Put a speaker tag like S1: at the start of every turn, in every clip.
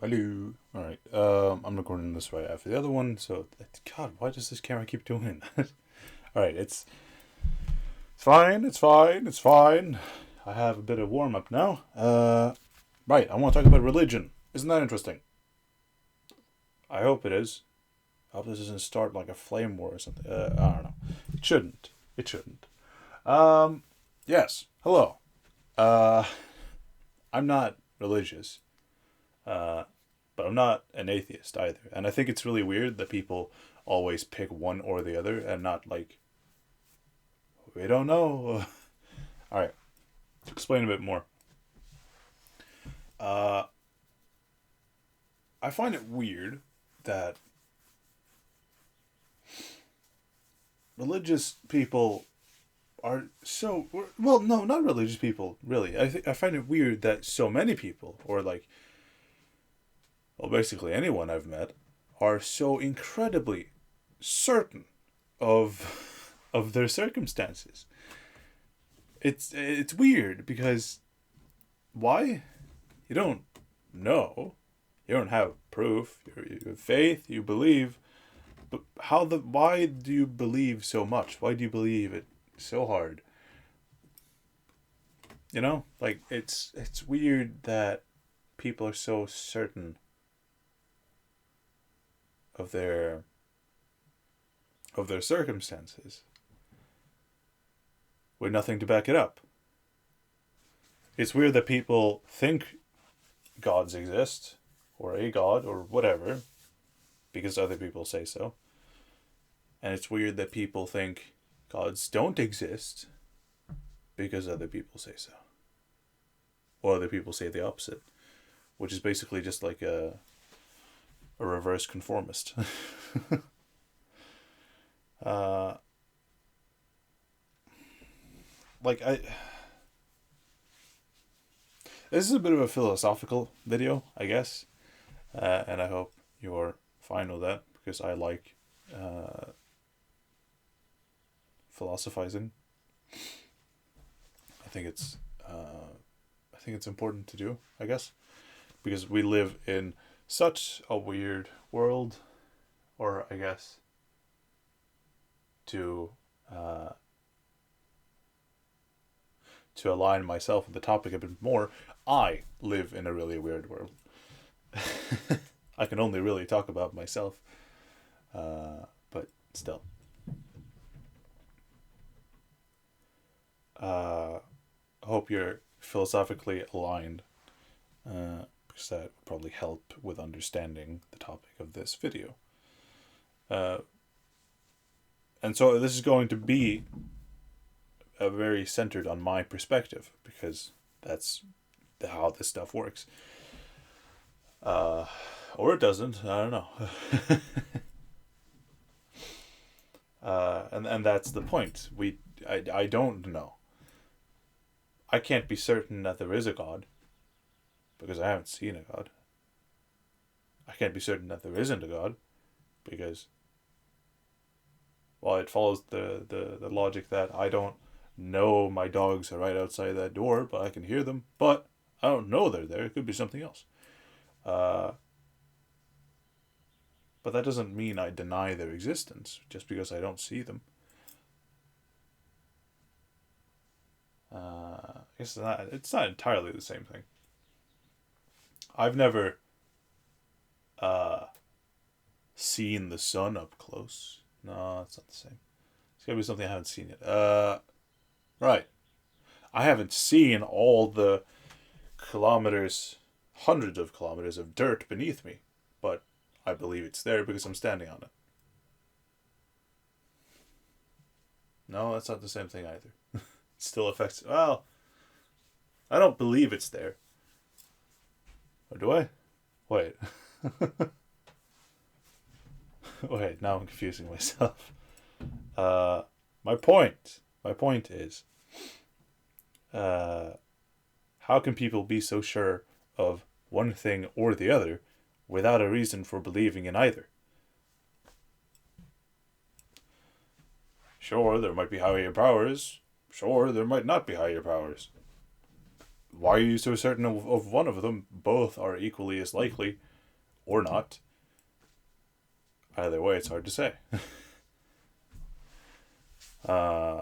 S1: Hello. All right. I'm recording this right after the other one. So, God, why does this camera keep doing that? All right. It's fine. It's fine. It's fine. I have a bit of warm up now. Right. I want to talk about religion. Isn't that interesting? I hope it is. I hope this doesn't start like a flame war or something. I don't know. It shouldn't. It shouldn't. Um. Yes. Hello. Uh. I'm not religious. Uh. But I'm not an atheist either. And I think it's really weird that people always pick one or the other and not like, we don't know. All right, to explain a bit more. Uh, I find it weird that religious people are so well. No, not religious people. Really, I find it weird that so many people, or like, well, basically anyone I've met, are so incredibly certain of their circumstances. It's weird because why? You don't know. You don't have proof. You have faith. You believe. But why do you believe so much? Why do you believe it so hard? Like it's weird that people are so certain of their circumstances with nothing to back it up. It's weird that people think gods exist or a god or whatever because other people say so. And it's weird that people think gods don't exist because other people say so. Or other people say the opposite, which is basically just like a reverse conformist. uh, like I, this is a bit of a philosophical video, I guess, and I hope you're fine with that because I like philosophizing. I think it's I think it's important to do, I guess, because we live in such a weird world, or I guess to uh, to align myself with the topic a bit more, I live in a really weird world. I can only really talk about myself, but still. I hope you're philosophically aligned, because that would probably help with understanding the topic of this video. Uh, and so this is going to be very centered on my perspective because that's how this stuff works. Or it doesn't. I don't know. And that's the point. I don't know. I can't be certain that there is a God because I haven't seen a God. I can't be certain that there isn't a God because, well, it follows the logic that I don't know my dogs are right outside that door, but I can hear them. But I don't know they're there. It could be something else. Uh, but that doesn't mean I deny their existence just because I don't see them. I guess it's not entirely the same thing. I've never uh, seen the sun up close. No, it's not the same. It's gotta be something I haven't seen yet. Right. I haven't seen all the kilometers, hundreds of kilometers of dirt beneath me, but I believe it's there because I'm standing on it. No, that's not the same thing either. It still affects. Well, I don't believe it's there. Or do I? Wait. Wait, now I'm confusing myself. Uh, my point is, uh, how can people be so sure of one thing or the other without a reason for believing in either? Sure, there might be higher powers. Sure, there might not be higher powers. Why are you so certain of one of them? Both are equally as likely or not. Either way, it's hard to say. uh,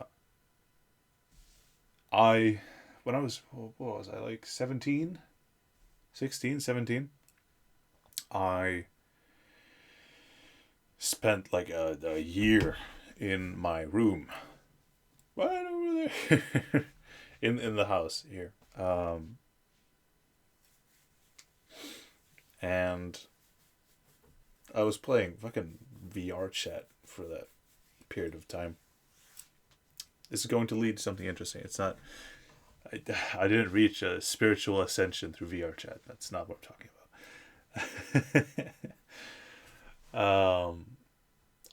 S1: when I was, what was I, like 17? 16, 17? I spent like a year in my room. Right over there. in the house here. And I was playing fucking VR chat for that period of time. This is going to lead to something interesting. It's not. I didn't reach a spiritual ascension through VR chat. That's not what I'm talking about.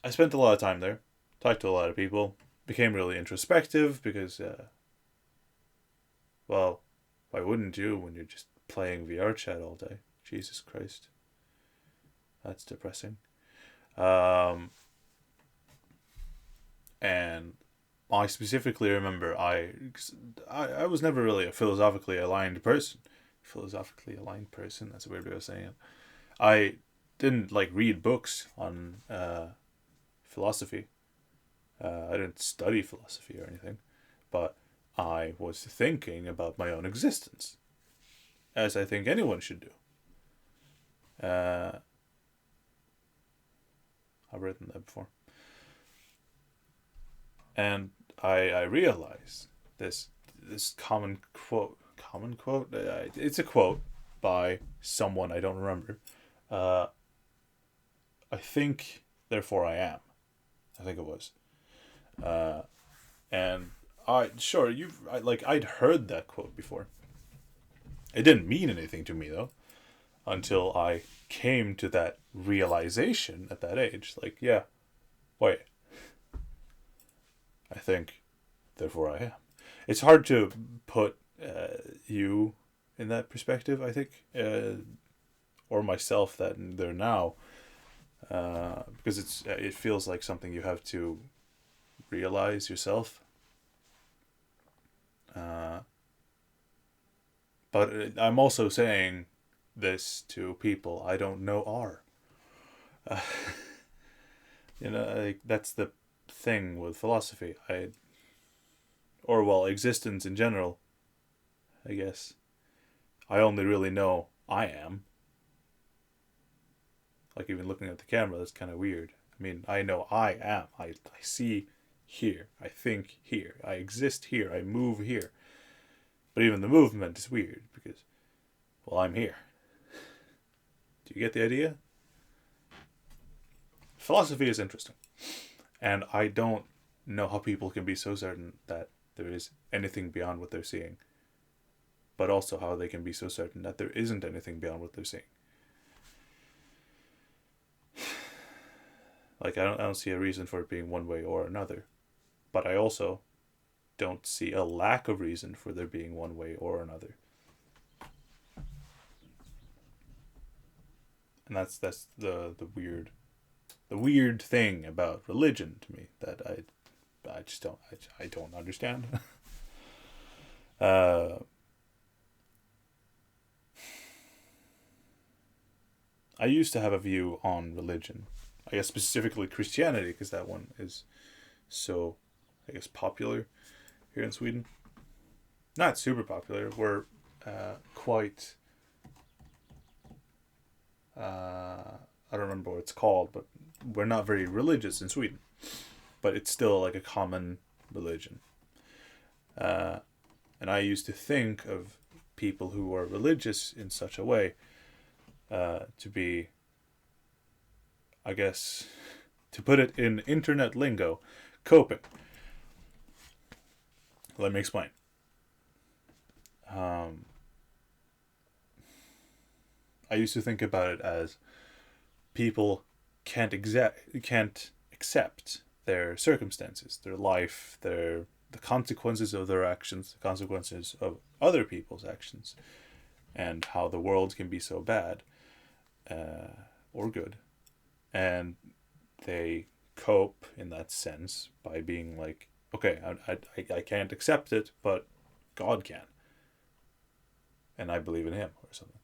S1: I spent a lot of time there. Talked to a lot of people. Became really introspective because, well, why wouldn't you when you're just playing VR chat all day? Jesus Christ. That's depressing. And I specifically remember I was never really a philosophically aligned person. Philosophically aligned person, that's a weird way of saying it. I didn't like read books on philosophy. I didn't study philosophy or anything, but I was thinking about my own existence, as I think anyone should do. I've written that before. And I realized this common quote. It's a quote by someone I don't remember. I think, therefore I am. I think it was. And I'd heard that quote before. It didn't mean anything to me though, until I came to that realization at that age. Like, yeah, wait. I think, therefore I am. It's hard to put you in that perspective, I think, or myself that there now, because it feels like something you have to realize yourself. But I'm also saying this to people I don't know are. That's the thing with philosophy. Existence in general, I guess. I only really know I am. Like, even looking at the camera, that's kind of weird. I mean, I know I am. I see here. I think here. I exist here. I move here. But even the movement is weird because, well, I'm here. Do you get the idea? Philosophy is interesting. And I don't know how people can be so certain that there is anything beyond what they're seeing. But also how they can be so certain that there isn't anything beyond what they're seeing. Like, I don't see a reason for it being one way or another. But I also don't see a lack of reason for there being one way or another. And that's the weird thing about religion to me that I just don't understand. I used to have a view on religion. I guess specifically Christianity, because that one is so, I guess, popular here in Sweden. Not super popular. We're quite... I don't remember what it's called, but we're not very religious in Sweden. But it's still like a common religion. And I used to think of people who are religious in such a way to be, I guess, to put it in internet lingo, coping. Let me explain. I used to think about it as people can't accept their circumstances, their life, the consequences of their actions, the consequences of other people's actions, and how the world can be so bad or good. And they cope in that sense by being like, okay, I can't accept it, but God can. And I believe in him or something.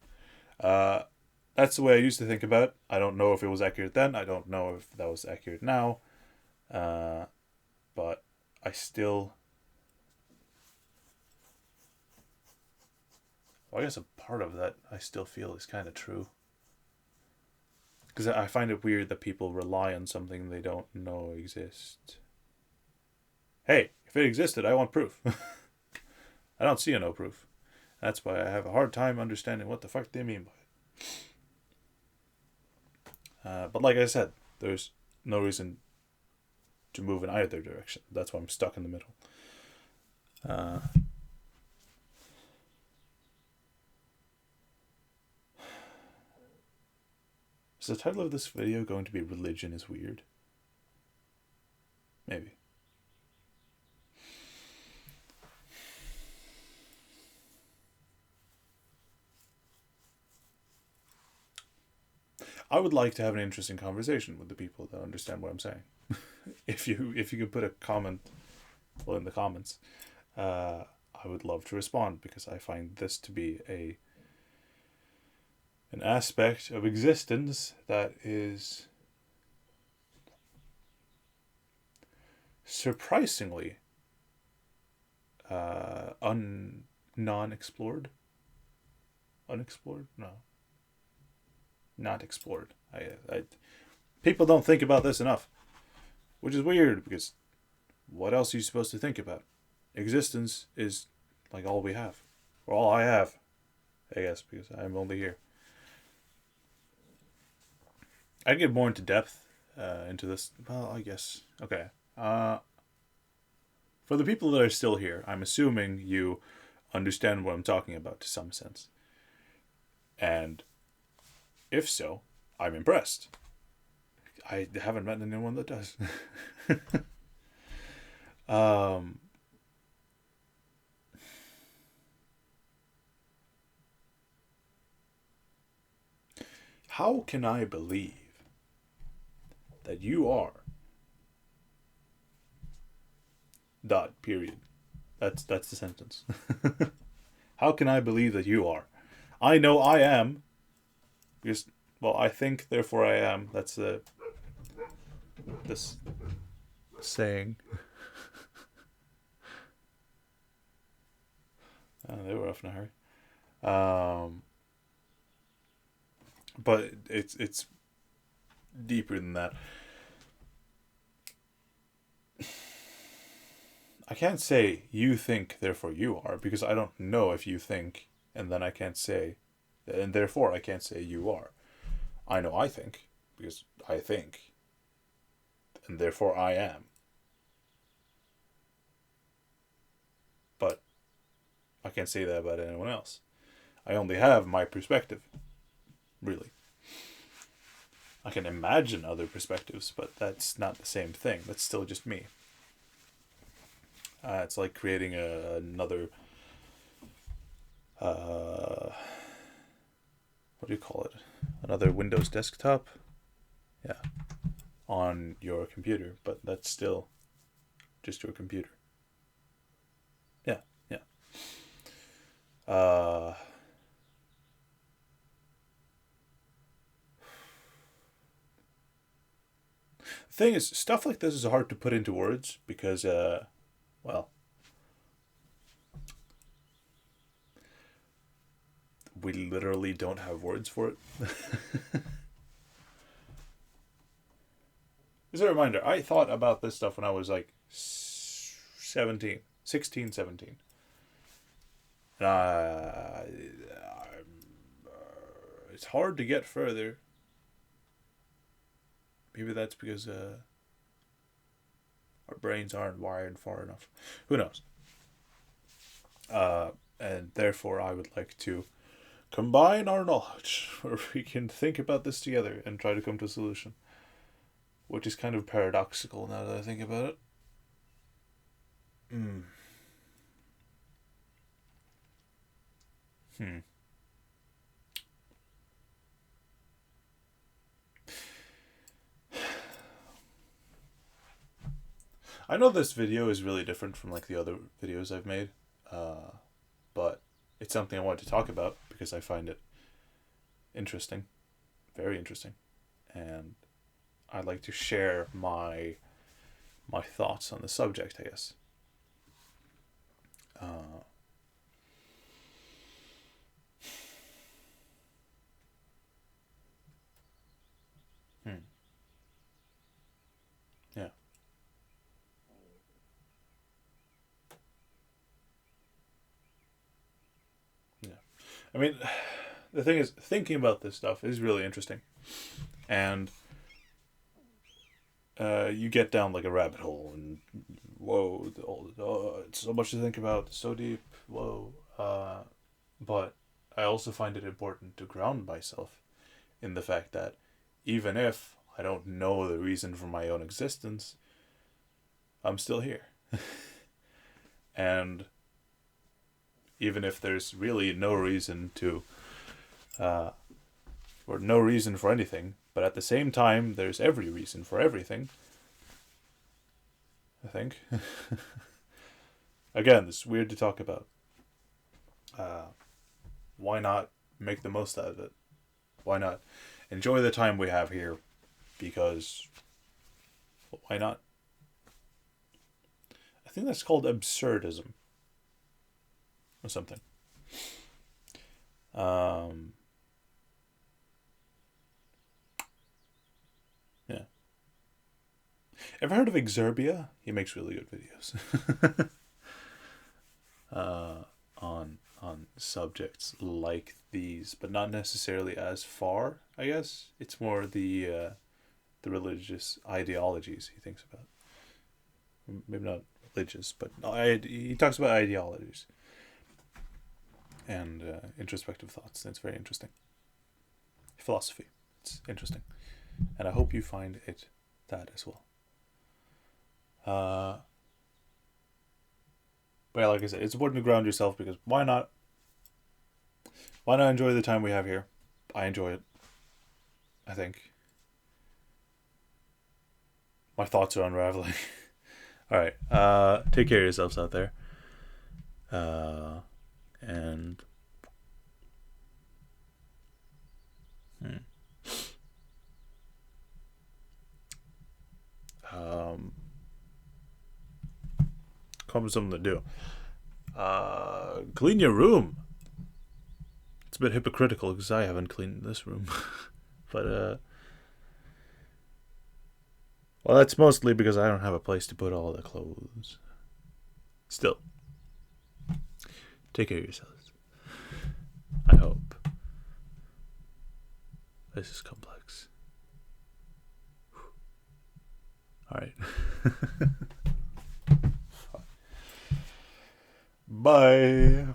S1: That's the way I used to think about it. I don't know if it was accurate then. I don't know if that was accurate now. But I still... Well, I guess a part of that I still feel is kind of true. Because I find it weird that people rely on something they don't know exists. Hey, if it existed, I want proof. I don't see no proof. That's why I have a hard time understanding what the fuck they mean by it. But like I said, there's no reason to move in either direction. That's why I'm stuck in the middle. Is the title of this video going to be Religion is Weird? Maybe. I would like to have an interesting conversation with the people that understand what I'm saying. If you could put a comment, well, in the comments, I would love to respond, because I find this to be an aspect of existence that is surprisingly non-explored. Unexplored? No. Not explored. People don't think about this enough, which is weird, because what else are you supposed to think about? Existence is like all we have, or all I have, I guess, because I'm only here. I'd get more into depth into this. Well, I guess. Okay. For the people that are still here, I'm assuming you understand what I'm talking about to some sense. And if so, I'm impressed. I haven't met anyone that does. How can I believe that you are... Dot, period. That's the sentence. How can I believe that you are? I know I am. Because, well, I think, therefore I am. That's this saying. They were off in a hurry. But it's deeper than that. I can't say you think, therefore you are, because I don't know if you think, and then I can't say, and therefore I can't say you are. I know I think, because I think, and therefore I am. But I can't say that about anyone else. I only have my perspective, really. I can imagine other perspectives, but that's not the same thing. That's still just me. It's like creating another... what do you call it? Another Windows desktop? Yeah. On your computer, but that's still just your computer. Yeah, yeah. The thing is, stuff like this is hard to put into words because, well, we literally don't have words for it. As a reminder, I thought about this stuff when I was like 17. It's hard to get further. Maybe that's because our brains aren't wired far enough. Who knows? And therefore, I would like to combine our knowledge, where we can think about this together and try to come to a solution. Which is kind of paradoxical now that I think about it. I know this video is really different from like the other videos I've made, but it's something I wanted to talk about because I find it interesting. very interesting, and I'd like to share my thoughts on the subject, I guess. Uh, hmm, yeah, yeah. I mean, the thing is, thinking about this stuff is really interesting, and you get down like a rabbit hole, and whoa, it's so much to think about, so deep, whoa. But I also find it important to ground myself in the fact that even if I don't know the reason for my own existence, I'm still here. And even if there's really no reason to, uh, or no reason for anything, but at the same time, there's every reason for everything, I think. Again, it's weird to talk about. Uh, why not make the most out of it? Why not enjoy the time we have here? Because why not? I think that's called absurdism or something. Um, yeah. Ever heard of Exerbia? He makes really good videos. uh, on subjects like these, but not necessarily as far. I guess it's more the religious ideologies he thinks about. Maybe not religious, but he talks about ideologies and introspective thoughts. That's very interesting. Philosophy. It's interesting, and I hope you find it that as well. Uh, but yeah, like I said, it's important to ground yourself because why not? Why not enjoy the time we have here? I enjoy it. I think my thoughts are unraveling. All right. Take care of yourselves out there. Uh, and hmm. um, come with something to do. Clean your room. It's a bit hypocritical because I haven't cleaned this room, but well, that's mostly because I don't have a place to put all the clothes. Still, take care of yourselves. I hope. This is complex. All right. Bye.